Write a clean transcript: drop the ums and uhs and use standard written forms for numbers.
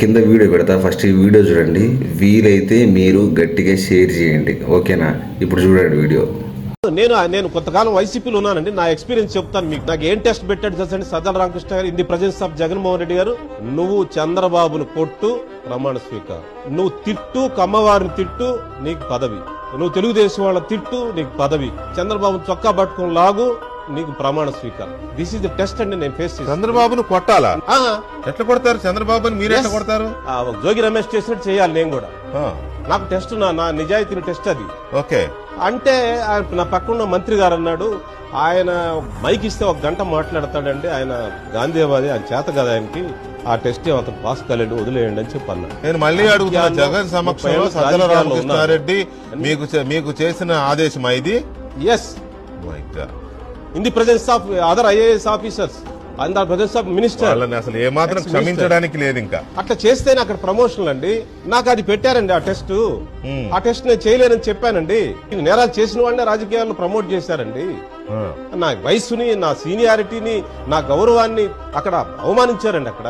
కింద వీడియో పెడతా, ఫస్ట్ ఈ వీడియో చూడండి. వీలైతే మీరు గట్టిగా షేర్ చేయండి, ఓకేనా? ఇప్పుడు చూడండి వీడియో. నేను కొంతకాలం వైసీపీలో ఉన్నానండి. నా ఎక్స్పీరియన్స్ చెప్తాను మీకు. నాకు ఏం టెస్ట్ పెట్టాడు తెలుసండి సజ్జల రామకృష్ణ గారు, in the presence of Jaganmohan Reddy గారు. నువ్వు చంద్రబాబును కొట్టు, ప్రమాణ స్వీకారం. నువ్వు తిట్టు, కమ్మవారిని తిట్టు, నీకు పదవి. నువ్వు తెలుగుదేశం వాళ్ళ తిట్టు, నీకు పదవి. చంద్రబాబు చొక్కా పట్టుకుని లాగు, నీకు ప్రమాణ స్వీకారం. దిస్ ఇస్ ది టెస్ట్ అండి. నేను ఫేస్ చేసి చంద్రబాబును కొట్టాలా? ఎట్లా కొడతారు చంద్రబాబుని? మీరు ఎట్లా కొడతారు? జోగి రమేష్ చేసినట్టు చేయాలి నేను కూడా. నాకు టెస్ట్, నా నిజాయితీని టెస్ట్ అది. ఓకే అంటే నా పక్కన మంత్రి గారు అన్నాడు, ఆయన మైక్ ఇస్తే 1 గంట మాట్లాడతాడండి, ఆయన గాంధీవాది, ఆయన చేత కదా ఆయనకి, ఆ టెస్ట్ అతను పాస్ కాలేడు, వదిలేయండి అని చెప్పి అన్నా. నేను మళ్ళీ అడుగుతున్నా, జగన్ సమక్షంలో సజ్జల రామకృష్ణారెడ్డి మీకు చేసిన ఆదేశం ఇది? Yes, in the presence of other IAS officers and the presence of minister. వాళ్ళని అసలు ఏమాత్రం క్షమించడానికి లేదు. ఇంకా అట్లా చేస్తేనే అక్కడ ప్రమోషన్లు అండి. నాకు అది పెట్టారండి ఆ టెస్ట్. ఆ టెస్ట్ నేను చేయలేనని చెప్పానండి. నేరాలు చేసిన వాళ్ళనే రాజకీయాల్లో ప్రమోట్ చేశారండి. నా వయసుని, నా సీనియారిటీని, నా గౌరవాన్ని అక్కడ అవమానించారండి అక్కడ.